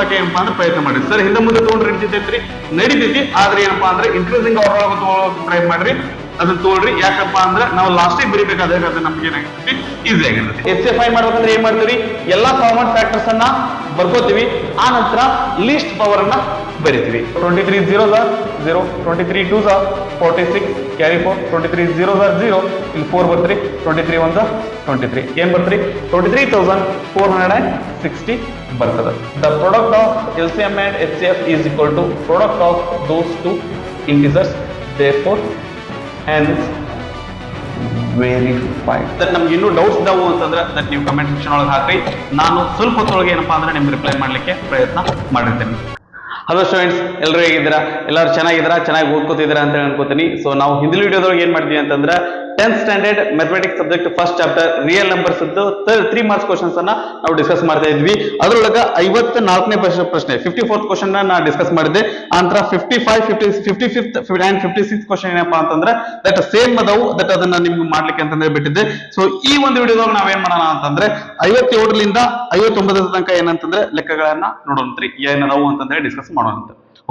ತಗೊಳಕ್ಕೆ ಏನಪ್ಪಾ ಅಂದ್ರೆ ಪ್ರಯತ್ನ ಮಾಡಿ. ಸರ್ ಹಿಂದೆ ಮುಂದೆ ತಗೊಂಡ್ರೆ ನಡೀತೈತಿ, ಆದ್ರೆ ಏನಪ್ಪಾ ಅಂದ್ರೆ ಇನ್ಕ್ರೀಸಿಂಗ್ ಆರ್ಡರ್ ಒಳಗೆ ತಗೊಳಕ್ ಟ್ರೈ ಮಾಡ್ರಿ, ಅದನ್ನ ತಗೊಳ್ರಿ. ಯಾಕಪ್ಪ ಅಂದ್ರೆ ನಾವು ಲಾಸ್ಟಿಗೆ ಬರೀಬೇಕಾದ್ರೆ ಅದು ನಮ್ಗೆ ಏನಾಗಿರ್ತೈತಿ, ಈಸಿ ಆಗಿರ್ತೈತಿ. ಎಚ್ ಎಫ್ ಐ ಮಾಡ್ಬೇಕಂದ್ರೆ ಏನ್ ಮಾಡ್ತೀವಿ, ಎಲ್ಲಾ ಕಾಮನ್ ಫ್ಯಾಕ್ಟರ್ಸ್ ಅನ್ನ ಬರ್ಕೋತೀವಿ, ಆ ನಂತರ ಲೀಸ್ಟ್ ಪವರ್ ಅನ್ನ ಬರಿತೀವಿ. 23 zeros are 0, 23 2s are 46, carry 4, 23 zeros are 0, ಇಲ್ಲಿ 4 ಬರ್ತೀರಿ, 23 1s are 23, ಏನ್ ಬರ್ತೀರಿ 23,460 ಬರ್ತದೆ. The product of LCM and HCF is equal to product of those two integers, therefore hence verified. ನಮ್ಗೆ ಇನ್ನೂ ಡೌಟ್ಸ್ ಇದಾವು ಅಂತಂದ್ರೆ ದಟ್ ನೀವು ಕಮೆಂಟ್ ಸೆಕ್ಷನ್ ಒಳಗೆ ಹಾಕ್ರಿ, ನಾನು ಸ್ವಲ್ಪ ಹೊತ್ತೊಳಗೆ ಏನಪ್ಪಾ ಅಂದ್ರೆ ನಿಮ್ಗೆ ರಿಪ್ಲೈ ಮಾಡ್ಲಿಕ್ಕೆ ಪ್ರಯತ್ನ ಮಾಡಿರ್ತೇನೆ. ಹಲೋ ಸ್ಟೂಡೆಂಟ್ಸ್, ಎಲ್ಲರೂ ಹೇಗಿದ್ದೀರಾ? ಎಲ್ಲರೂ ಚೆನ್ನಾಗಿ ಓದ್ಕೋತಿದ್ದೀರಾ ಅಂತ ಅನ್ಕೋತೀನಿ. ಸೊ ನಾವು ಹಿಂದಿನ ವಿಡಿಯೋದೊಳಗೆ ಏನ್ ಮಾಡ್ತೀವಿ ಅಂತಂದ್ರೆ 10th standard mathematics subject first chapter real numbers 3 marks questions ಅನ್ನ ನಾವು ಡಿಸ್ಕಸ್ ಮಾಡ್ತಾ ಇದ್ವಿ. ಅದರೊಳಗೆ 54ನೇ ಪ್ರಶ್ನೆ 54th ಕ್ವಶನ್ ನಾ ಡಿಸ್ಕಸ್ ಮಾಡಿದ್ದೆ. ನಂತರ 55, 55th and 56th ಕ್ವಶನ್ ಏನಪ್ಪಾ ಅಂತಂದ್ರೆ ದಟ್ ಸೇಮ್ ಅದಾವು, ದಟ್ ಅದನ್ನ ನಿಮ್ಗೆ ಮಾಡ್ಲಿಕ್ಕೆ ಅಂತಂದ್ರೆ ಬಿಟ್ಟಿದ್ದೆ. ಸೊ ಈ ಒಂದು ವಿಡಿಯೋದಾಗ ನಾವೇನ್ ಮಾಡೋಣ ಅಂತಂದ್ರೆ 57ರಿಂದ 59 ತನಕ ಏನಂತಂದ್ರೆ ಲೆಕ್ಕಗಳನ್ನ ನೋಡೋಣ್ರಿ, ಏನದಾವು ಅಂತಂದ್ರೆ ಡಿಸ್ಕಸ್ ಮಾಡೋಣ.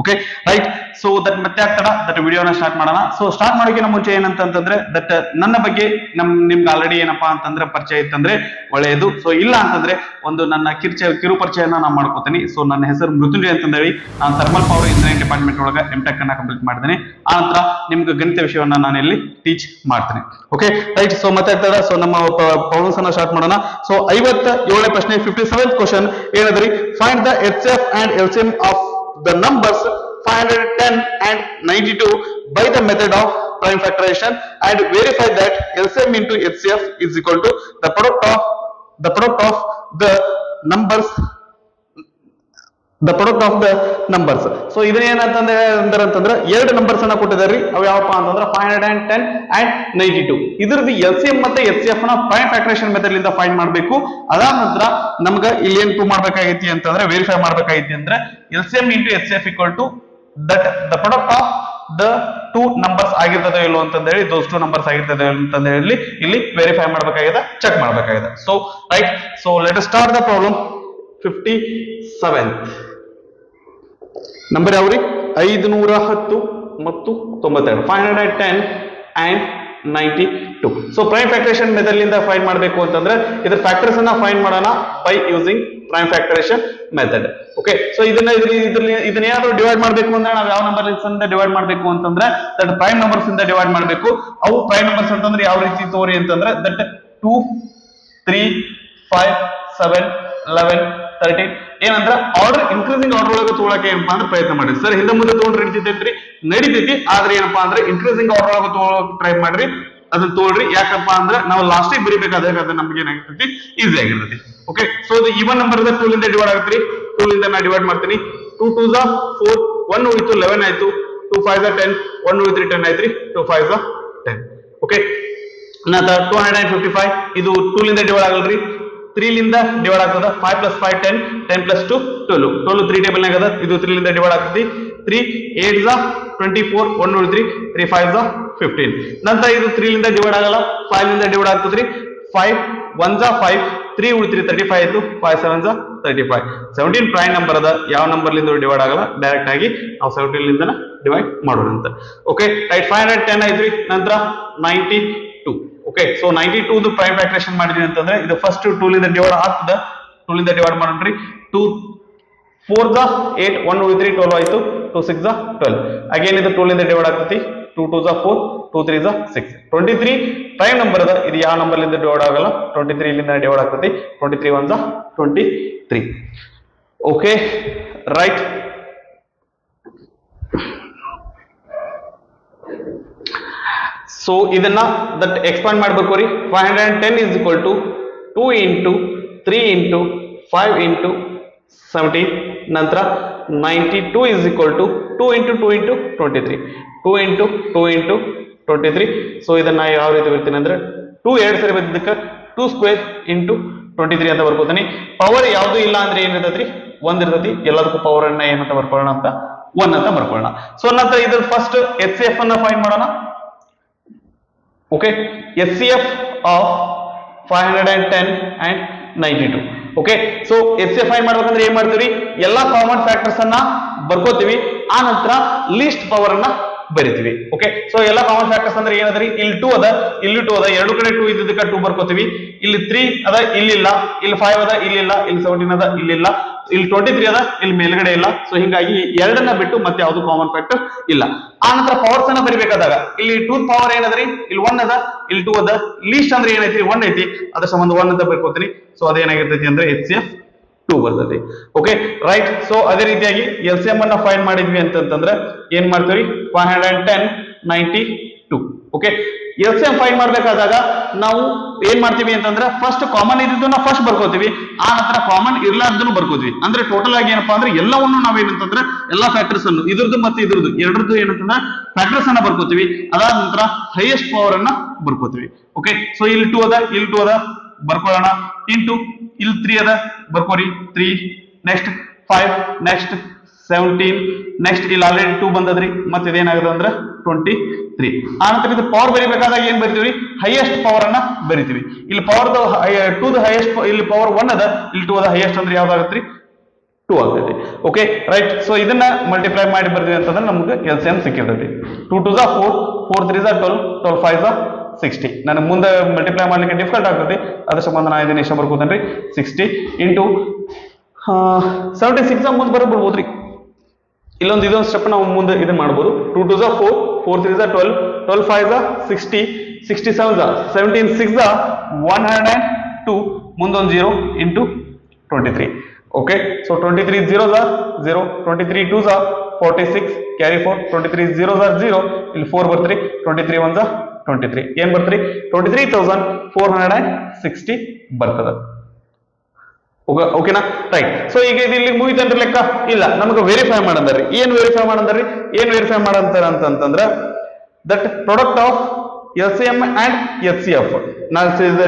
Okay right. ಸೊ ದಟ್ ಮತ್ತೆ ಆಗ್ತಡ ದಟ್ ವಿಡಿಯೋನ ಸ್ಟಾರ್ಟ್ ಮಾಡೋಣ. ಸೊ ಸ್ಟಾರ್ಟ್ ಮಾಡೋಕ್ಕಿಂತ ಮುಂಚೆ ಏನಂತಂದ್ರೆ ದಟ್ ನನ್ನ ಬಗ್ಗೆ ನಿಮ್ಗೆ ಆಲ್ರೆಡಿ ಏನಪ್ಪಾ ಅಂತಂದ್ರೆ ಪರಿಚಯ ಇತ್ತಂದ್ರೆ ಒಳ್ಳೆಯದು. ಸೊ ಇಲ್ಲ ಅಂತಂದ್ರೆ ಒಂದು ನನ್ನ ಕಿರು ಪರಿಚಯನ ನಾನು ಮಾಡ್ಕೋತೀನಿ. ಸೊ ನನ್ನ ಹೆಸರು ಮೃತ್ಯುಂಜಯ ಅಂತ ಹೇಳಿ, ನಾನು ಥರ್ಮಲ್ ಪವರ್ ಇಂಜಿನಿಯರಿಂಗ್ ಡಿಪಾರ್ಟ್ಮೆಂಟ್ ಒಳಗೆ MTech ಅನ್ನ ಕಂಪ್ಲೀಟ್ ಮಾಡಿದ್ದೇನೆ. ಆ ನಂತರ ನಿಮ್ಗೆ ಗಣಿತ ವಿಷಯವನ್ನ ನಾನು ಇಲ್ಲಿ ಟೀಚ್ ಮಾಡ್ತೀನಿ. Okay right. ಸೊ ಮತ್ತೆ ಆಗ್ತದ. ಸೊ ನಮ್ಮ ಪ್ರಾಬ್ಲಮ್ಸ್ ಅನ್ನ ಸ್ಟಾರ್ಟ್ ಮಾಡೋಣ. ಸೊ 57ನೇ ಪ್ರಶ್ನೆ 57th ಕ್ವಶನ್ ಏನದ್ರಿ, find the HCF and LCM of the numbers 510 and 92 by the method of prime factorization and verify that LCM into HCF is equal to the product of the numbers. So ಇದನ್ನೇನಂತಂದ್ರೆ ಎರಡು numbers ಅನ್ನ ಕೊಟ್ಟಿದ್ದಾರೆ. ಅವು ಯಾವಪ್ಪ ಅಂತಂದ್ರೆ 510 and 92. ಇದ್ರದ್ದು LCM ಮತ್ತೆ HCF ನ prime factorisation method ಇಂದ ಫೈಂಡ್ ಮಾಡಬೇಕು. ಅದಾದ ನಂತರ ನಮ್ಗ ಇಲ್ಲಿ ಏನ್ ಪ್ರೂವ್ ಮಾಡ್ಬೇಕಾಗೈತಿ ಅಂತಂದ್ರೆ ವೆರಿಫೈ ಮಾಡ್ಬೇಕಾಗೈತಿ ಅಂದ್ರೆ LCM into HCF equal to that the product of the two numbers ಆಗಿರ್ತದೆ ಇಲ್ಲೋ ಅಂತ ಹೇಳಿ, those two numbers ಆಗಿರ್ತದೆ ಅಂತ ಹೇಳಿ ಇಲ್ಲಿ ವೆರಿಫೈ ಮಾಡ್ಬೇಕಾಗಿದೆ, ಚೆಕ್ ಮಾಡ್ಬೇಕಾಗಿದೆ. So right. So let us start the problem. 57th number ಯಾವ್ರಿ, 510 ಮತ್ತು 92, 510 and 92. So prime factorisation method ಇಂದ ಫೈಂಡ್ ಮಾಡಬೇಕು ಅಂತಂದ್ರೆ ಇದ್ರ ಫ್ಯಾಕ್ಟರ್ಸ್ ಅನ್ನ ಫೈಂಡ್ ಮಾಡೋಣ by using prime factorisation method. Okay. So ಇದನ್ನೇನಾದ್ರೂ ಡಿವೈಡ್ ಮಾಡಬೇಕು ಅಂದ್ರೆ ನಾವು ಯಾವ ನಂಬರ್ ಇಂದ ಡಿವೈಡ್ ಮಾಡಬೇಕು ಅಂತಂದ್ರೆ ದಟ್ ಪ್ರೈಮ್ ನಂಬರ್ಸ್ ಇಂದ ಡಿವೈಡ್ ಮಾಡಬೇಕು. ಅವು ಪ್ರೈಮ್ ನಂಬರ್ಸ್ ಅಂತಂದ್ರೆ ಯಾವ ರೀತಿ ತೋರಿ ಅಂತಂದ್ರೆ ದಟ್ 2, 3, 5, 7, 11, 13 ಏನಂದ್ರ ಆರ್ಡರ್ ಇನ್ಕ್ರೀಸಿಂಗ್ ಆರ್ಡರ್ ಒಳಗೆ ತಗೊಳಕ್ಕೆ ಏನಪ್ಪಾ ಅಂದ್ರೆ ಪ್ರಯತ್ನ ಮಾಡಿ. ಸರ್ ಹಿಂದೆ ಮುಂದೆ ತಗೊಂಡ್ರೆ ನಡೀತೈತಿ, ಆದ್ರೆ ಏನಪ್ಪಾ ಅಂದ್ರೆ ಇನ್ಕ್ರೀಸಿಂಗ್ ಆರ್ಡರ್ ಒಳಗೆ ತಗೊಳಕ್ ಟ್ರೈ ಮಾಡ್ರಿ, ಅದನ್ನ ತಗೊಳ್ರಿ. ಯಾಕಪ್ಪ ಅಂದ್ರೆ ನಾವು ಲಾಸ್ಟಿಗೆ ಬರೀಬೇಕಾದ್ರೆ ಅದು ನಮ್ಗೆ ಏನಾಗಿರ್ತೈತಿ, ಈಸಿ ಆಗಿರ್ತೈತಿ. ಓಕೆ. ಸೊ ಇದು ಈವನ್ ನಂಬರ್ 2 ಲಿಂದ ಡಿವೈಡ್ ಆಗುತ್ತೆ. 2 ಲಿಂದ ನಾ ಡಿವೈಡ್ ಮಾಡ್ತೀನಿ. 2 2s are 4, 1 ಉಳಿತು 11 ಆಯ್ತು, 2 5s are 10, 1 ಉಳಿತ್ರಿ 10 ಆಯ್ತ್ರಿ, 2 5s are 10. ಓಕೆ. ನಂತರ 255 ಇದು 2 ಲಿಂದ ಡಿವೈಡ್ ಆಗಲ್ರಿ, 3 ಲಿಂದ ಡಿವೈಡ್ ಆಗ್ತದ. 5 + 5 10, 10 + 2 12, 12 3 ಟೇಬಲ್ ನಾಗ ಅದ. ಇದು 3 ಲಿಂದ ಡಿವೈಡ್ ಆಗ್ತದೆ. 3 8s are 24, 1 ಉಳಿತ್ರಿ, 3 5s are 15. ನಂತರ ಇದು 3 ಲಿಂದ ಡಿವೈಡ್ ಆಗಲ್ಲ, 5 ಲಿಂದ ಡಿವೈಡ್ ಆಗ್ತದ್ರಿ. 5 1s are 5, 3 ಉಳಿತ್ರಿ 35 ಆಯ್ತು, 5 7s are 35. 17 ಪ್ರೈಮ್ ನಂಬರ್ ಅದ, ಯಾವ ನಂಬರ್ ಲಿಂದ ಡಿವೈಡ್ ಆಗಲ್ಲ, ಡೈರೆಕ್ಟ್ ಆಗಿ ನಾವು 17 ಲಿಂದ ಡಿವೈಡ್ ಮಾಡೋಣ ಅಂತ. Okay right. 510 ಆಯ್ತ್ರಿ. ನಂತರ 92. ಓಕೆ. ಸೊ 92 ಪ್ರೈಮ್ ಫ್ಯಾಕ್ಟರೇಷನ್ ಮಾಡಿದ್ವಿ ಅಂತಂದ್ರೆ ಇದು ಫಸ್ಟ್ 2 ಲಿಂದ ಡಿವೈಡ್ ಆಗ್ತದ. 2 ಲಿಂದ ಡಿವೈಡ್ ಮಾಡೋಣ್ರಿ. 2 4s are 8, 1 ಉಳಿತ್ರಿ 12 ಆಯ್ತು, 2 6s are 12. ಅಗೇನ್ ಇದು 2 ಲಿಂದ ಡಿವೈಡ್ ಆಗ್ತತಿ. 2 2s are 4, 2 3s are 6. 23 prime number ಅದ, ಇದು ಯಾವ ನಂಬರ್ ಲಿಂದ ಡಿವೈಡ್ ಆಗಲ್ಲ, 23 ಲಿಂದ ಡಿವೈಡ್ ಆಗ್ತತಿ. 23 1s are 23. Okay right. So ಇದನ್ನ ದಟ್ ಎಕ್ಸ್ಪಾಂಡ್ ಮಾಡ್ಬೇಕು ರೀ. 510 is equal to 2 into 3 into 5 into 17. ನಂತರ 92 is equal to 2 into 2 into 23, 2 into 2 into 23. So ಇದನ್ನ ಯಾವ ರೀತಿ ಬರ್ತೀನಿ ಅಂದ್ರೆ 2 ಎರಡು ಸರಿ ಬಂದಿದ್ದಕ್ಕೆ 2 ಸ್ಕ್ವೇರ್ ಇಂಟು 23 ಅಂತ ಬರ್ಕೋತೀನಿ. ಪವರ್ ಯಾವುದು ಇಲ್ಲ ಅಂದ್ರೆ ಏನಿರ್ತೈತ್ರಿ, 1 ಇರ್ತೈತಿ. ಎಲ್ಲದಕ್ಕೂ ಪವರ್ ಅನ್ನ ಏನಂತ ಬರ್ಕೊಳ್ಳೋಣ ಅಂತ 1 ಅಂತ ಬರ್ಕೊಳ್ಳೋಣ. ಸೊ ನಂತರ ಇದ್ರ ಫಸ್ಟ್ HCF ಅನ್ನ ಫೈಂಡ್ ಮಾಡೋಣ. Okay. HCF of 510 and 92. Okay so H C F find ಮಾಡ್ಬೇಕಂದ್ರೆ ಏನ್ ಮಾಡ್ತೀವಿ, ಎಲ್ಲಾ ಕಾಮನ್ ಫ್ಯಾಕ್ಟರ್ಸ್ ಅನ್ನ ಬರ್ಕೋತೀವಿ, ಆ ನಂತರ ಲೀಸ್ಟ್ ಪವರ್ ಅನ್ನ ಬರಿತೀವಿ. ಓಕೆ ಸೊ ಎಲ್ಲ ಕಾಮನ್ ಫ್ಯಾಕ್ಟರ್ಸ್ ಅಂದ್ರೆ ಏನದ್ರಿ, ಇಲ್ಲಿ 2 ಅದ, ಇಲ್ಲಿ 2 ಅದ, ಎರಡು ಕಡೆ 2 ಇದ್ದದಕ್ಕೆ 2 ಬರ್ಕೋತೀವಿ, ಇಲ್ಲಿ 3 ಅದ, ಇಲ್ಲಿಲ್ಲ, ಇಲ್ಲಿ 5 ಅದ, ಇಲ್ಲಿಲ್ಲ, ಇಲ್ಲಿ 17 ಅದ, ಇಲ್ಲಿಲ್ಲ, ಇಲ್ಲಿ 23 ಅದ, ಇಲ್ಲಿ ಮೇಲ್ಗಡೆ ಇಲ್ಲ. ಸೊ ಹಿಂಗಾಗಿ ಎರಡನ್ನ ಬಿಟ್ಟು ಮತ್ತೆ ಯಾವ್ದು ಕಾಮನ್ ಫ್ಯಾಕ್ಟರ್ ಇಲ್ಲ. ಆ ನಂತರ ಪವರ್ಸ್ ಅನ್ನ ಬರಿಬೇಕಾದಾಗ ಇಲ್ಲಿ 2 ಪವರ್ ಏನದ್ರಿ, ಇಲ್ಲಿ 1 ಅದ, ಇಲ್ಲಿ 2 ಅದ, ಲೀಸ್ಟ್ ಅಂದ್ರೆ ಏನೈತಿ 1 ಐತಿ, ಅದ್ರ ಸಂಬಂಧ 1 ಅಂತ ಬರ್ಕೋತೀನಿ. ಸೊ ಅದೇನಾಗಿರ್ತೈತಿ ಅಂದ್ರೆ ಎಚ್ ಸಿ ಎಫ್ 2 ಬರ್ತದೆ. Okay right. ಸೊ ಅದೇ ರೀತಿಯಾಗಿ ಎಲ್ ಸಿ ಎಂ ಅನ್ನ ಫೈಂಡ್ ಮಾಡಿದ್ವಿ ಅಂತಂದ್ರೆ ಏನ್ ಮಾಡ್ತೀವಿ, 510 92. Okay L C M find ಮಾಡ್ಬೇಕಾದಾಗ ನಾವು ಏನ್ ಮಾಡ್ತೀವಿ ಅಂತಂದ್ರೆ ಫಸ್ಟ್ ಕಾಮನ್ ಇದ್ದನ್ನ ಫಸ್ಟ್ ಬರ್ಕೋತೀವಿ, ಆ ನಂತರ ಕಾಮನ್ ಇರ್ಲಾರ್ದನ್ನು ಬರ್ಕೋತೀವಿ. ಅಂದ್ರೆ ಟೋಟಲ್ ಆಗಿ ಏನಪ್ಪಾ ಅಂದ್ರೆ ಎಲ್ಲವನ್ನು ನಾವೇನಂತಂದ್ರೆ ಎಲ್ಲಾ ಫ್ಯಾಕ್ಟರ್ಸ್ ಅನ್ನು ಇದ್ರದ್ದು ಮತ್ತೆ ಇದ್ರದ್ದು ಎರಡರದ್ದು ಏನಂತಂದ್ರೆ ಫ್ಯಾಕ್ಟರ್ಸ್ ಅನ್ನ ಬರ್ಕೋತೀವಿ. ಅದಾದ ನಂತರ ಹೈಯೆಸ್ಟ್ ಪವರ್ ಅನ್ನ ಬರ್ಕೋತೀವಿ. ಓಕೆ ಸೊ ಇಲ್ಲಿ 2 ಅದ, ಇಲ್ಲಿ 2 ಅದ ಬರ್ಕೊಳ್ಳೋಣ, ಇಂಟು ಇಲ್ಲಿ 3 ಅದ ಬರ್ಕೋರಿ 3, ನೆಕ್ಸ್ಟ್ 5, ನೆಕ್ಸ್ಟ್ 17, ನೆಕ್ಸ್ಟ್ ಇಲ್ಲಿ ಆಲ್ರೆಡಿ 2 ಬಂದದ್ರಿ, ಮತ್ತೆ ಇದೇನಾಗದ ಅಂದ್ರೆ 23. ಆ ನಂತರ ಇದು ಪವರ್ ಬರಿಬೇಕಾದಾಗ ಏನ್ ಬರಿತೀವಿ, ಹೈಯೆಸ್ಟ್ ಪವರ್ ಅನ್ನ ಬರಿತೀವಿ. ಇಲ್ಲಿ ಪವರ್ 2 ದ ಹೈಯೆಸ್ಟ್, ಇಲ್ಲಿ ಪವರ್ 1 ಅದ, ಇಲ್ಲಿ 2 ಅದ, ಹೈಯೆಸ್ಟ್ ಅಂದ್ರೆ ಯಾವ್ದಾಗತ್ರಿ 2 ಆಗ್ತೈತಿ. Okay right. ಸೊ ಇದನ್ನ ಮಲ್ಟಿಪ್ಲೈ ಮಾಡಿ ಬರ್ತೀವಿ ಅಂತಂದ್ರೆ ನಮ್ಗೆ ಎಲ್ ಸಿ ಎಂ ಸಿಕ್ಕಿರ್ತೈತಿ. 2 2 4, 4 3 12, 12 5 60. ನನಗೆ ಮುಂದೆ ಮಲ್ಟಿಪ್ಲೈ ಮಾಡ್ಲಿಕ್ಕೆ ಡಿಫಿಕಲ್ಟ್ ಆಗ್ತದೆ, ಅದ್ರ ಸಂಬಂಧ ನಾನು ಇದನ್ನ ಇಷ್ಟ ಬರ್ಕೋತೇನ್ರಿ 60 ಇಂಟು 76 ಮುಂದೆ ಬರ್ಬಿಡ್ಬೋದ್ರಿ. ಇದೊಂದು ಸ್ಟೆಪ್ ನಾವು ಮುಂದೆ ಇದನ್ನ ಮಾಡ್ಬೋದು. 2 2 4, 4 3 12, 12 5 60, 67 17 6 102, ಮುಂದೊಂದು 0 ಇಂಟು 23. ಓಕೆ ಸೊ 23 0 0, 23 2 46, ಕ್ಯಾರಿ 4, 23 0 0, ಇಲ್ಲಿ 4 ಬರ್ತೀರಿ, 23 1 23, ಏನ್ ಬರ್ತೀರಿ 23,460 ಬರ್ತದ. ಓಕೆನಾ ರೈಟ್. ಸೊ ಈಗ ಇಲ್ಲಿ ಮುಗಿತಂದ್ರೆ ಲೆಕ್ಕ ಇಲ್ಲ, ನಮಗೆ ವೆರಿಫೈ ಮಾಡಂದ್ರಿ. ಏನ್ ವೆರಿಫೈ ಮಾಡಂದ್ರಿ, ಏನ್ ವೆರಿಫೈ ಮಾಡಂತಾರ ಅಂತಂದ್ರ that product of L C M and H C F. ನಾನು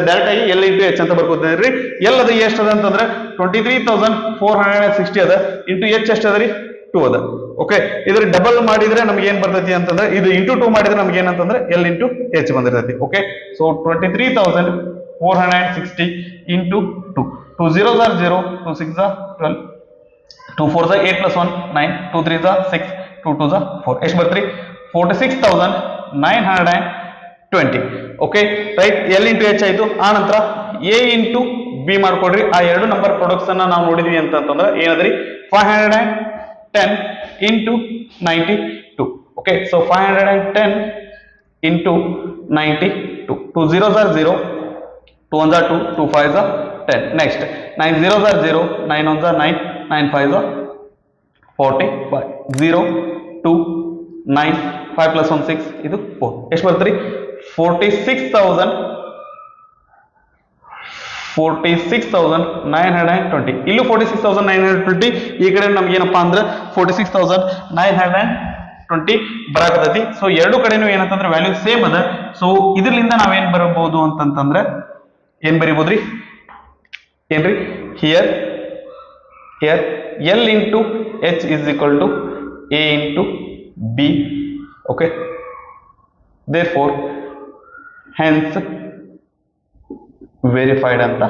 ಡೈರೆಕ್ಟ್ ಆಗಿ ಎಲ್ ಇಂಟು ಎಚ್ ಅಂತ ಬರ್ಕೋತೀನಿ. ಎಲ್ ಅದು ಎಷ್ಟು ಅದ ಅಂತಂದ್ರೆ 23,460 ಅದ, ಇಂಟು ಎಚ್ ಎಷ್ಟು ಅದ ರೀ 2 ಅದ. ಓಕೆ ಇದ್ರ ಡಬಲ್ ಮಾಡಿದ್ರೆ ನಮ್ಗೆ ಏನ್ ಬರ್ತೈತಿ ಅಂತಂದ್ರೆ, ಇದು ಇಂಟು 2 ಮಾಡಿದ್ರೆ ನಮ್ಗೆ ಏನಂತಂದ್ರೆ ಎಲ್ ಇಂಟು ಎಚ್ ಬಂದಿರ್ತೈತಿ. ಓಕೆ ಸೊ 23,460 ಇಂಟು 2, 2 0 0, 2 6 12, 2 4 8 plus 1 9, 2 3 6, 2 2 4, ಎಷ್ಟು ಬರ್ತೀರಿ 46,920. Okay right. L into H ಆಯ್ತು. ಆ ನಂತರ ಎ ಇಂಟು ಬಿ ಮಾಡ್ಕೊಡ್ರಿ. ಆ ಎರಡು ನಂಬರ್ ಪ್ರಾಡಕ್ಟ್ಸ್ ಅನ್ನ ನಾವು ನೋಡಿದ್ವಿ ಅಂತಂದ್ರೆ ಏನದ್ರಿ 510 into 92. Okay so 510 into 92, 2 0 0, 2 1 2, 2 5 10, next 9 0 0, 9 1 9, 9 5 45, 0 2 9, 5 plus 1 6, ಇದು 4, ಎಷ್ಟು ಬರ್ತೀರಿ 46,920. ಇಲ್ಲೂ 46,920, ಈ ಕಡೆ ನಮ್ಗೆ ಏನಪ್ಪಾ ಅಂದ್ರೆ 46,920 ಬರಾಕತೈತಿ. ಸೊ ಎರಡು ಕಡೆನೂ ಏನಂತಂದ್ರೆ ವ್ಯಾಲ್ಯೂ ಸೇಮ್ ಅದ. ಸೊ ಇದರಿಂದ ನಾವೇನ್ ಬರಬಹುದು ಅಂತಂತಂದ್ರೆ ಏನ್ ಬರಿಬಹುದ್ರಿ, ಏನ್ರಿ here L into H is equal to A into B. Okay therefore hence verified ಅಂತ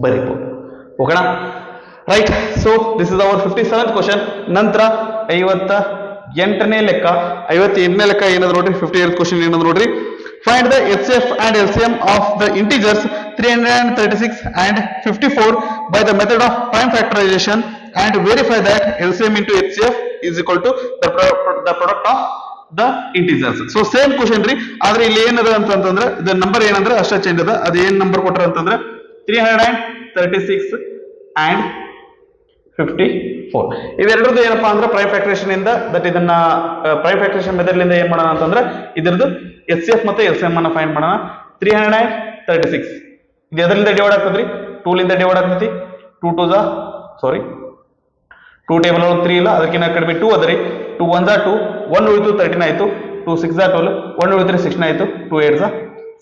ಬರಿಬಹುದು. ಓಕೆನಾ right. So this is our 57th question. ನಂತರ 58ನೇ ಲೆಕ್ಕ. 58ನೇ ಲೆಕ್ಕ ಏನದು ನೋಡ್ರಿ, 58th ಕ್ವಶನ್ ಏನದು ನೋಡ್ರಿ, find the HCF and LCM of the integers 336 and 54 by the method of prime factorization and verify that LCM into HCF is equal to the product of the integers. So same question ರೀ, ಆದ್ರೆ ಇಲ್ಲಿ ಏನದ ಅಂತಂದ್ರೆ the number ಏನಂದ್ರೆ ಅಷ್ಟೇ change ಅದ. ಅದು ಏನ್ ನಂಬರ್ ಕೊಟ್ರ ಅಂತಂದ್ರೆ 336 and 54. ಇವೆರಡರದ್ದು ಏನಪ್ಪಾ ಅಂದ್ರೆ ಪ್ರೈಮ್ ಫ್ಯಾಕ್ಟರೇಷನ್ ಇಂದ ದಟ್ ಇದನ್ನ ಪ್ರೈಮ್ ಫ್ಯಾಕ್ಟರೇಷನ್ ಮೆಥಡ್ ಲಿಂದ ಏನ್ ಮಾಡೋಣ ಅಂತಂದ್ರೆ ಇದ್ರದ್ದು ಎಚ್ ಸಿ ಎಫ್ ಮತ್ತೆ ಎಲ್ ಸಿ ಎಂ ಅನ್ನ ಫೈಂಡ್ ಮಾಡೋಣ. 336 ಇದು ಎದರಿಂದ ಡಿವೈಡ್ ಆಗ್ತದ್ರಿ, 2 ಲಿಂದ ಡಿವೈಡ್ ಆಗ್ತೈತಿ. 2 ಟೇಬಲ್ ಒಳಗೆ 3 ಇಲ್ಲ, ಅದಕ್ಕಿಂತ ಕಡಿಮೆ 2 ಅದರಿ. 2 1 2, 1 ಉಳಿತು 13 ಆಯ್ತು. 2 6 12, 1 ಉಳಿದ್ರೆ 16 ಆಯ್ತು. 2 8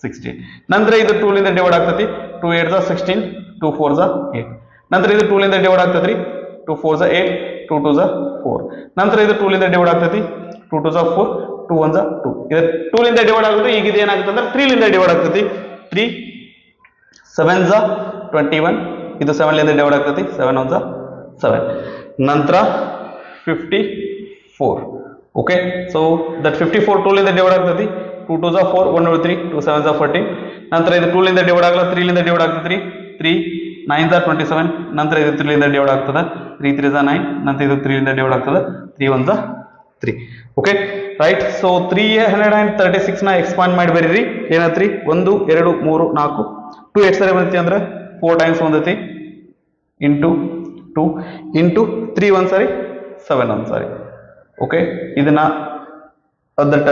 16. ನಂತರ ಇದು 2 ಲಿಂದ ಡಿವೈಡ್ ಆಗ್ತೈತಿ. 2 8 16, 2 4 8. ನಂತರ ಇದು 2 ಲಿಂದ ಡಿವೈಡ್ ಆಗ್ತದ್ರಿ. 2 4 8, 2 2 4. ನಂತರ ಇದು 2 ಲಿಂದ ಡಿವೈಡ್ ಆಗ್ತೈತಿ. 2 2 4, 2 1 2. ಇದು 2 ಲಿಂದ ಡಿವೈಡ್ ಆಗುತ್ತೆ. ಈಗ ಇದು ಏನಾಗುತ್ತೆ ಅಂದ್ರೆ 3 ಲಿಂದ ಡಿವೈಡ್ ಆಗ್ತೈತಿ. 3 7 21, ಇದು 7 ಲಿಂದ ಡಿವೈಡ್ ಆಗ್ತತಿ 7 1 7 ನಂತರ 54 ಓಕೆ ಸೊ ದಟ್ 54 2 ಲಿಂದ ಡಿವೈಡ್ ಆಗ್ತತಿ 2 2 4 1 3 2 7 14 ನಂತರ ಇದು 2 ಲಿಂದ ಡಿವೈಡ್ ಆಗಲ್ಲ 3 ಲಿಂದ ಡಿವೈಡ್ ಆಗ್ತತಿ 3 9 27 ನಂತರ ಇದು 3 ಲಿಂದ ಡಿವೈಡ್ ಆಗ್ತದೆ 3 3 9 ನಂತರ ಇದು 3 ಲಿಂದ ಡಿವೈಡ್ ಆಗ್ತದೆ 3 1 3 ಓಕೆ ರೈಟ್ ಸೊ 336 ನ ಎಕ್ಸ್ಪಾಂಡ್ ಮಾಡಿ ಬರೀರಿ ಏನಾತ್ರಿ 1 2 3 4 2 ಎಷ್ಟು ಸರಿ ಬಂದೈತಿ ಅಂದ್ರೆ 4 ಟೈಮ್ಸ್ ಬಂದೈತಿ ಇಂಟು 2 ಇಂಟು 3 1 ಸಾರಿ 7 1 ಸಾರಿ ಓಕೆ ಇದನ್ನ ದಟ್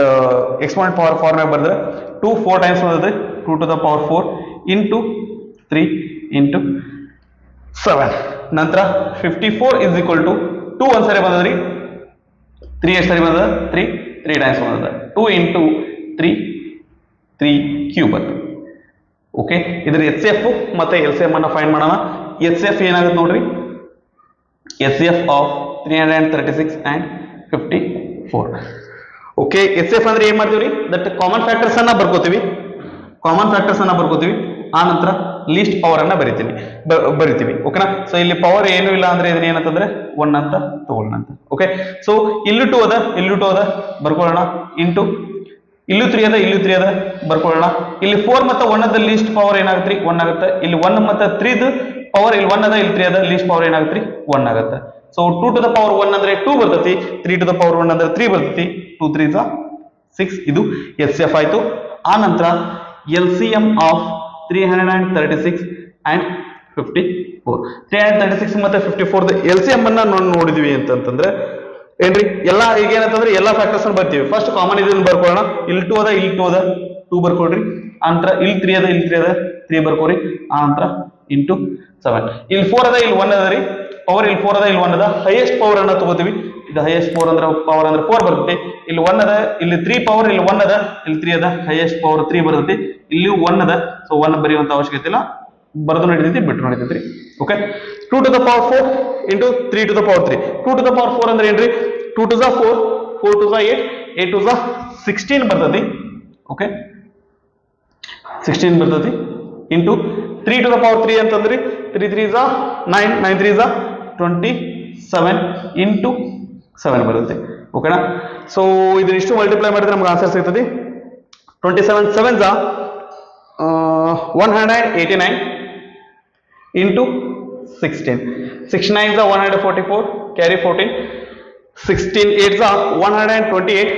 ಎಕ್ಸ್ಪಾಂಡ್ ಪವರ್ 4 ನಾಗ ಬರೆದ್ರೆ 2 4 ಟೈಮ್ಸ್ ಬಂದೈತಿ 2 to the power 4 into 3 into 7 ನಂತರ 54 ಇಸ್ ಈಕ್ವಲ್ ಟು 2 1 ಸರಿ ಬಂದದ್ರಿ 3 ಎಷ್ಟು ಸರಿ ಬಂದದ 3 ಟೈಮ್ಸ್ ಬಂದದ 2 ಇಂಟು 3 ಕ್ಯೂಬ್ ಅಂತ ಓಕೆ ಇದ್ರ ಎಚ್ ಎಫ್ ಮತ್ತೆ ಎಲ್ ಸಿ ಎಂ ಅನ್ನ ಫೈಂಡ್ ಮಾಡೋಣ ಎಚ್ ಎಫ್ ಏನಾಗುತ್ತೆ ನೋಡ್ರಿ H F of 336 and 54 okay H F ಅಂದ್ರೆ ಏನ್ ಮಾಡ್ತೀವಿ ದಟ್ ಕಾಮನ್ ಫ್ಯಾಕ್ಟರ್ಸ್ ಅನ್ನ ಬರ್ಕೋತೀವಿ ಆ ನಂತರ ಲೀಸ್ಟ್ ಪವರ್ ಅನ್ನ ಬರಿತೀವಿ ಓಕೆನಾ ಸೊ ಇಲ್ಲಿ ಪವರ್ ಏನು ಇಲ್ಲ ಅಂದ್ರೆ ಇದನ್ನ ಏನಂತಂದ್ರೆ 1 ಅಂತ ತಗೊಳ್ಳೋಣ ಅಂತ ಓಕೆ ಸೊ ಇಲ್ಲೂ 2 ಅದ ಬರ್ಕೊಳ್ಳೋಣ ಇಂಟು ಇಲ್ಲೂ 3 ಅದ ಬರ್ಕೊಳ್ಳೋಣ ಇಲ್ಲಿ 4 ಮತ್ತೆ 1 ಅದ ಲೀಸ್ಟ್ ಪವರ್ ಏನಾಗುತ್ತೆ 1 ಆಗುತ್ತೆ ಇಲ್ಲಿ 1 ಮತ್ತೆ 3 ದ ಪವರ್ ಇಲ್ಲಿ 1 ಅದ ಇಲ್ಲಿ 3 ಅದ ಲೀಸ್ಟ್ ಪವರ್ ಏನಾಗುತ್ತೆ 1 ಆಗುತ್ತೆ ಸೊ 2 ಟು ದ ಪವರ್ 1 ಅಂದ್ರೆ 2 ಬರ್ತೈತಿ 3 ಟು ದ ಪವರ್ 1 ಅಂದ್ರೆ 3 ಬರ್ತೈತಿ 2 3 6 ಇದು ಎಚ್ ಎಫ್ ಆಯ್ತು ಆ ನಂತರ L C M of 336 and 54 336 ಮತ್ತೆ 54 ದ ಎಲ್ ಸಿ ಎಂ ಅನ್ನ ನೋಡಿದ್ವಿ ಅಂತಂದ್ರೆ ಏನ್ರಿ ಎಲ್ಲಾ ಈಗ ಏನಂತಂದ್ರೆ ಎಲ್ಲಾ ಫ್ಯಾಕ್ಟರ್ಸ್ ಬರ್ತೀವಿ ಫಸ್ಟ್ ಕಾಮನ್ ಇದನ್ನ ಬರ್ಕೊಳ್ಳೋಣ ಇಲ್ಲಿ 2 ಅದ 2 ಬರ್ಕೊಳ್ರಿ ನಂತರ ಇಲ್ಲಿ 3 ಅದ 3 ಬರ್ಕೋರಿ ಆ ನಂತರ ಇಂಟು 7 ಇಲ್ಲಿ 4 ಅದ ಇಲ್ಲಿ 1 ಅದ ರೀ ಪವರ್ ಇಲ್ಲಿ 4 ಅದ ಇಲ್ಲಿ 1 ಅದ ಹೈಯೆಸ್ಟ್ ಪವರ್ ಅನ್ನ ತಗೋತೀವಿ ಇದು ಹೈಯೆಸ್ಟ್ ಪವರ್ ಅಂದ್ರೆ 4 ಬರುತ್ತೆ ಇಲ್ಲಿ 1 ಅದ ಇಲ್ಲಿ 3 ಪವರ್ ಇಲ್ಲಿ 1 ಅದ ಇಲ್ಲಿ 3 ಅದ ಹೈಯೆಸ್ಟ್ ಪವರ್ 3 ಬರುತ್ತೆ ಇಲ್ಲಿ 1 ಅದ ಸೊ 1 ಬರೆಯುವಂತ ಅವಶ್ಯಕತೆ ಇಲ್ಲ ಬರೆದು ನಡೀತೈತಿ ಬಿಟ್ಟು ನಡೀತೈತಿ okay 2 to the power 4 into 3 to the power 3 2 to the power 4 ಅಂದ್ರೆ ಏನ್ರಿ 2 to the 4 4 to the 8 8 to the 16 ಬರ್ತೈತಿ ಓಕೆ 16 ಬರ್ತೈತಿ ಇಂಟು 3 ಟು ದ ಪವರ್ 3 ಅಂತಂದ್ರಿ 3 3 is 9 9 3 is 27 ಇಂಟು 7 ಬರುತ್ತೆ ಓಕೆನಾ ಸೊ ಇದನ್ನಿಷ್ಟು ಮಲ್ಟಿಪ್ಲೈ ಮಾಡಿದ್ರೆ ನಮ್ಗೆ ಆನ್ಸರ್ ಸಿಗ್ತದೆ 27 7s 189 into 16 6 9s 144 carry 14 16 8s 128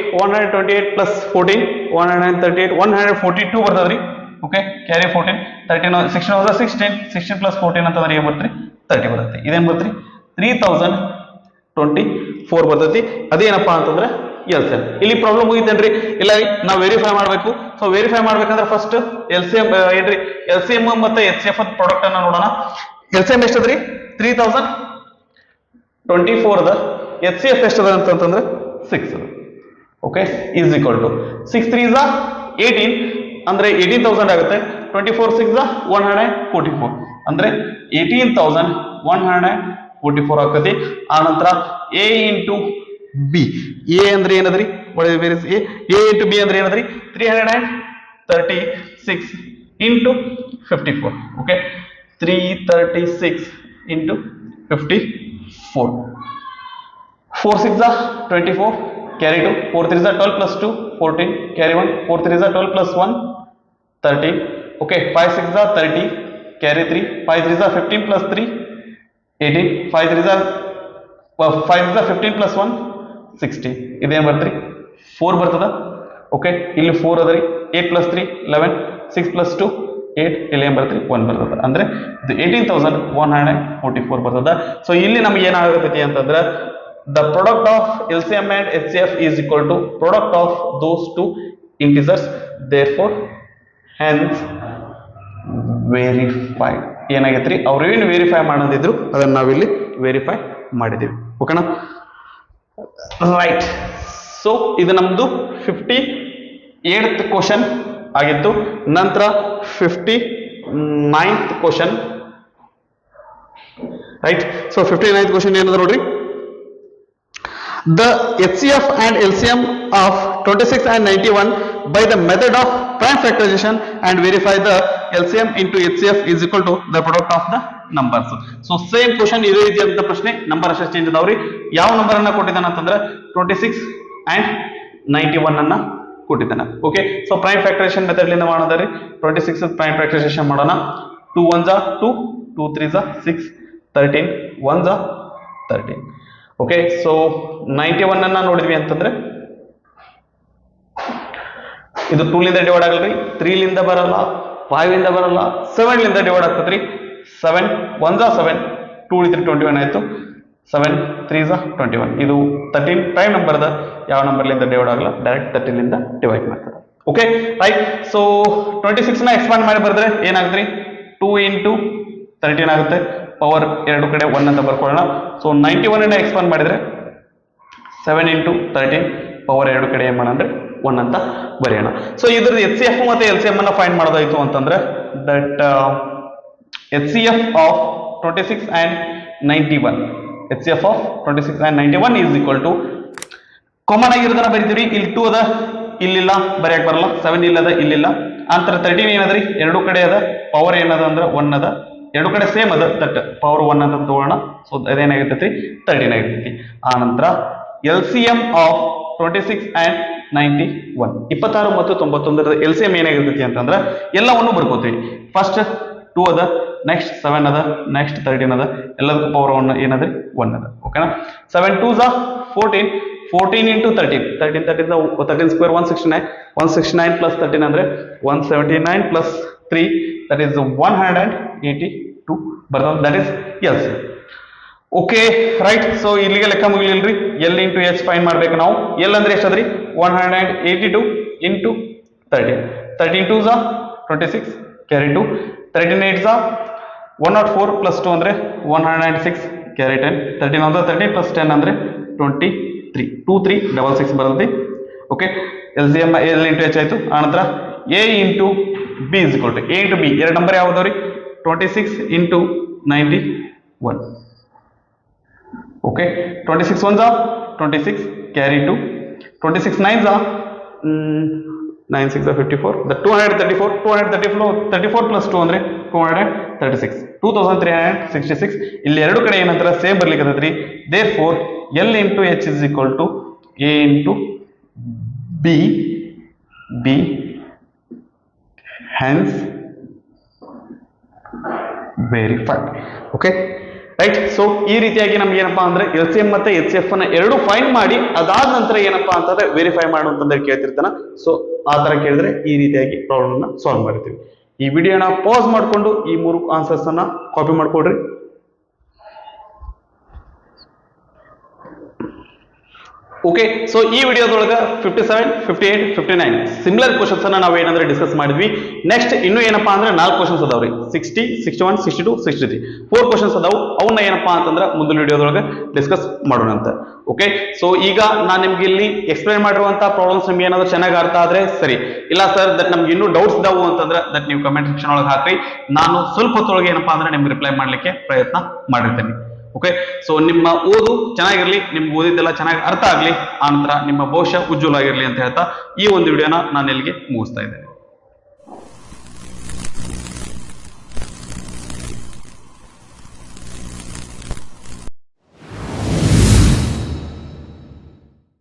plus 14 138 142 ಬರ್ತದ್ರಿ ಓಕೆ ಕ್ಯಾರಿ 14 13 16 was 16 plus 14 ಅಂತಂದ್ರೆ ಏನು ಬರ್ತರಿ 30 ಬರುತ್ತೆ ಇದೇನು ಬರ್ತರಿ 3024 ಬರ್ತೈತಿ ಅದೇನಪ್ಪಾ ಅಂತಂದ್ರೆ ಎಲ್ ಸಿ ಎಂ ಇಲ್ಲಿ ಪ್ರಾಬ್ಲಮ್ ಮುಗಿತೇನ್ರಿ ಇಲ್ಲ ರೀ ನಾವು ವೆರಿಫೈ ಮಾಡಬೇಕು ಸೊ ವೆರಿಫೈ ಮಾಡ್ಬೇಕಂದ್ರೆ ಫಸ್ಟ್ ಎಲ್ ಸಿ ಎಂ ಏನ್ರಿ ಎಲ್ ಸಿ ಎಂ ಮತ್ತೆ ಎಚ್ ಸಿ ಎಫ್ ಪ್ರಾಡಕ್ಟ್ ಅನ್ನ ನೋಡೋಣ ಎಲ್ ಸಿ ಎಂ ಎಷ್ಟದ್ರಿ 3024 ಅದ ಎಚ್ ಸಿ ಎಫ್ ಎಷ್ಟದ ಅಂತಂದ್ರೆ 6 ಅದ okay is equal to 6 3 is 18 ಅಂದ್ರೆ 18000 ಆಗುತ್ತೆ 24 6 144 ಅಂದ್ರೆ 18144 ಆಗ್ತದೆ ಆ ನಂತರ ಎ ಇಂಟು ಬಿ ಎ ಅಂದ್ರೆ ಏನದ್ರಿ ಎ ಇಂಟು ಬಿ ಅಂದ್ರೆ ಏನದ್ರಿ 336 into 54 okay 336 into 54 4 6 24 carry 2 4 3 12 plus 2 14 carry 1 4 3 12 plus 1 13 okay 5 6 30 carry 3 5 3 15 plus 3 18 5 3 15 plus 1 60 ಇದೇನು ಬರ್ತ್ರಿ 4 ಬರ್ತದ ಓಕೆ ಇಲ್ಲಿ 4 ಅದರಿ 8 plus 3 11 6 plus 2 8 ಇಲ್ಲಿ ಏನು ಬರ್ತ್ರಿ 1 ಬರ್ತದ ಅಂದ್ರೆ ಇದು 18144 ಬರ್ತದ ಸೊ ಇಲ್ಲಿ ನಮಗೆ ಏನಾಗುತ್ತೆ ಅಂತಂದ್ರೆ the product of LCM and HCF is equal to product of those two integers therefore hence verified ಏನಾಗೈತ್ರಿ ಅವ್ರು ಏನು ವೆರಿಫೈ ಮಾಡೋದಿದ್ರು ಅದನ್ನ ನಾವಿಲ್ಲಿ ವೆರಿಫೈ ಮಾಡಿದೀವಿ ಓಕೆನಾ ರೈಟ್ ಸೊ ಇದು ನಮ್ದು 58th ಕ್ವಶನ್ ಆಗಿತ್ತು ನಂತರ 59th question right so 59th question ಏನದ ನೋಡ್ರಿ the HCF and LCM of 26 and 91 by the method of prime factorization and verify the LCM into HCF is equal to the product of the numbers. So same question ಇದೇ ರೀತಿಯಾದಂತ ಪ್ರಶ್ನೆ, number ಅಷ್ಟೇ change ಅದಾವ್ರಿ. ಯಾವ number ಅನ್ನ ಕೊಟ್ಟಿದ್ದಾನ ಅಂತಂದ್ರೆ 26 and 91 ಅನ್ನ ಕೊಟ್ಟಿದ್ದಾನ. Okay, so prime factorisation method ಲಿಂದ ಮಾಡೋದ್ರಿ. 26 ಪ್ರೈಮ್ ಫ್ಯಾಕ್ಟರೈಸೇಷನ್ ಮಾಡೋಣ. 2 1s 2, 2 3s 6, 13 1s 13. Okay, so 91 ಅನ್ನ ನೋಡಿದ್ವಿ ಅಂತಂದ್ರೆ ಇದು 2 ಲಿಂದ ಡಿವೈಡ್ ಆಗಲ್ರಿ, 3 ಲಿಂದ ಬರಲ್ಲ, 5 ಲಿಂದ ಬರಲ್ಲ, 7 ಲಿಂದ ಡಿವೈಡ್ ಆಗ್ತದ್ರಿ. 7 1s 7, 2 3 21 ಆಯ್ತು. 7 3s 21. ಇದು 13 ಪ್ರೈಮ್ ನಂಬರ್ ಅದ, ಯಾವ ನಂಬರ್ ಲಿಂದ ಡಿವೈಡ್ ಆಗಲ್ಲ, ಡೈರೆಕ್ಟ್ 13 ಲಿಂದ ಡಿವೈಡ್ ಮಾಡ್ತಾರೆ. Okay right. ಸೊ 26 ನ ಎಕ್ಸ್ಪಾಂಡ್ ಮಾಡಿ ಬರೆದ್ರೆ ಏನಾಗುತ್ತೆ? 2 into 13 ಆಗುತ್ತೆ. ಪವರ್ ಎರಡು ಕಡೆ 1 ಅಂತ ಬರ್ಕೊಳ್ಳೋಣ. ಸೊ 91 ನ ಎಕ್ಸ್ಪಾಂಡ್ ಮಾಡಿದ್ರೆ 7 into 13 ಪವರ್ ಎರಡು ಕಡೆ ಏನ್ ಮಾಡೋಣ 1 ಅಂತ ಬರೆಯೋಣ. ಸೊ ಇದ್ರದ್ದು HCF ಮತ್ತೆ LCM ಅನ್ನ ಫೈಂಡ್ ಮಾಡೋದಾಯ್ತು ಅಂತಂದ್ರೆ that HCF of 26 and 91, HCF of 26 and 91 is equal to common ಆಗಿರೋದನ್ನ ಬರೀತೀವಿ. ಇಲ್ಲಿ 2 ಅದ, ಇಲ್ಲಿಲ್ಲ, ಬರೆಯಕ್ ಬರಲ್ಲ. 7 ಇಲ್ಲದ, ಇಲ್ಲಿಲ್ಲ. ಅಂತರ 13 ಏನದ್ರಿ, ಎರಡು ಕಡೆ ಅದ, ಪವರ್ ಏನದ ಅಂದ್ರೆ 1 ಅದ, ಎರಡು ಕಡೆ ಸೇಮ್ ಅದ, ದಟ್ ಪವರ್ 1 ಅಂತ ತಗೋಣ. ಸೊ ಅದೇನಾಗಿರ್ತೈತಿ 13 ಆಗಿರ್ತೈತಿ. ಆ ನಂತರ LCM ಆಫ್ 26 and 91, 26 ಮತ್ತು 91 LCM ಏನಾಗಿರ್ತೈತಿ ಅಂತಂದ್ರೆ ಎಲ್ಲವನ್ನು ಬರ್ಕೋತೀವಿ. ಫಸ್ಟ್ 2 ಅದ, ನೆಕ್ಸ್ಟ್ 7 ಅದ, ನೆಕ್ಸ್ಟ್ 13 ಅದ, ಎಲ್ಲದಕ್ಕೂ ಪವರ್ 1 ಏನದ 1 ಅದ. ಓಕೆನಾ? 7 2s 14, 14 into 13, 13 square 169, 169 plus 13 ಅಂದ್ರೆ 179 plus 3, that is 182 ಬರ್ತದೆ. That is LCM. Okay right. So ಇಲ್ಲಿಗೆ ಲೆಕ್ಕ ಮುಗಿಲಿಲ್ರಿ. L into H ಫೈಂಡ್ ಮಾಡ್ಬೇಕು ನಾವು. L ಅಂದ್ರೆ ಎಷ್ಟದ್ರಿ? 182 into 13, 13 2s 26, carry 2, 13 8s 104 plus 2 ಅಂದ್ರೆ 106, carry 10, 13 1 13 plus 10 ಅಂದ್ರೆ 23, 2 3 6 6 ಬರ್ತದೆ. Okay, LCM L into H ಆಯ್ತು. ಆನಂತರ A into B is equal to A into B, ಎರಡು number ಯಾವ್ದವ್ರಿ? 26 into 91. Okay, 26 1s 26, carry 2, 26 9s 9 6 54, the 234 plus 2 ಅಂದ್ರೆ 236, 2366. ಇಲ್ಲಿ ಎರಡು ಕಡೆ ಏನಂತಾರೆ ಸೇಮ್ ಬರ್ಲಿಕ್ಕೆ. therefore L into H is equal to A into B, hence verified. Okay right. So ಈ ರೀತಿಯಾಗಿ ನಮ್ಗೆ ಏನಪ್ಪಾ ಅಂದ್ರೆ LCM ಮತ್ತೆ HCF ಅನ್ನ ಎರಡು ಫೈಂಡ್ ಮಾಡಿ ಅದಾದ ನಂತರ ಏನಪ್ಪಾ ಅಂತಂದ್ರೆ ವೆರಿಫೈ ಮಾಡು ಅಂತಂದ್ರೆ ಕೇಳ್ತಿರ್ತಾನ. ಸೊ ಆ ತರ ಕೇಳಿದ್ರೆ ಈ ರೀತಿಯಾಗಿ ಪ್ರಾಬ್ಲಮ್ ನ ಸಾಲ್ವ್ ಮಾಡ್ತೀವಿ. ಈ ವಿಡಿಯೋನ ಪಾಸ್ ಮಾಡ್ಕೊಂಡು ಈ 3 ಆನ್ಸರ್ಸ್ ಅನ್ನ ಕಾಪಿ ಮಾಡ್ಕೊಡ್ರಿ. ಓಕೆ, ಸೊ ಈ ವಿಡಿಯೋದೊಳಗ 57, 58, 59 ಸಿಮಿಲರ್ ಕ್ವಶನ್ಸ್ ಅನ್ನ ನಾವು ಏನಂದ್ರೆ ಡಿಸ್ಕಸ್ ಮಾಡಿದ್ವಿ. ನೆಕ್ಸ್ಟ್ ಇನ್ನು ಏನಪ್ಪಾ ಅಂದ್ರೆ 4 ಕ್ವಶನ್ಸ್ ಅದಾವ್ರಿ. 60, 61, 62, 63 4 ಕ್ವಶನ್ಸ್ ಅದಾವು. ಅವನ್ನ ಏನಪ್ಪಾ ಅಂತಂದ್ರೆ ಮುಂದಿನ ವಿಡಿಯೋದೊಳಗೆ ಡಿಸ್ಕಸ್ ಮಾಡೋಣ ಅಂತ. ಓಕೆ, ಸೊ ಈಗ ನಾನು ನಿಮ್ಗೆ ಇಲ್ಲಿ ಎಕ್ಸ್ಪ್ಲೈನ್ ಮಾಡಿರುವಂತ ಪ್ರಾಬ್ಲಮ್ಸ್ ನಿಮ್ಗೆ ಏನಾದ್ರು ಚೆನ್ನಾಗಿ ಅರ್ಥ ಆದ್ರೆ ಸರಿ, ಇಲ್ಲ ಸರ್ ದಟ್ ನಮ್ಗೆ ಇನ್ನೂ ಡೌಟ್ಸ್ ಇದಾವು ಅಂತಂದ್ರೆ ದಟ್ ನೀವು ಕಮೆಂಟ್ ಸೆಕ್ಷನ್ ಒಳಗೆ ಹಾಕ್ರಿ. ನಾನು ಸ್ವಲ್ಪ ಹೊತ್ತೊಳಗೆ ಏನಪ್ಪಾ ಅಂದ್ರೆ ನಿಮ್ಗೆ ರಿಪ್ಲೈ ಮಾಡ್ಲಿಕ್ಕೆ ಪ್ರಯತ್ನ ಮಾಡಿರ್ತೇನೆ. ಓಕೆ, ಸೊ ನಿಮ್ಮ ಓದು ಚೆನ್ನಾಗಿರ್ಲಿ, ನಿಮ್ಗೆ ಓದಿದ್ದೆಲ್ಲ ಚೆನ್ನಾಗಿ ಅರ್ಥ ಆಗ್ಲಿ, ಆನಂತರ ನಿಮ್ಮ ಭವಿಷ್ಯ ಉಜ್ವಲ ಆಗಿರ್ಲಿ ಅಂತ ಹೇಳ್ತಾ ಈ ಒಂದು ವಿಡಿಯೋನ ನಾನು ಇಲ್ಲಿಗೆ ಮುಗಿಸ್ತಾ ಇದ್ದೇನೆ.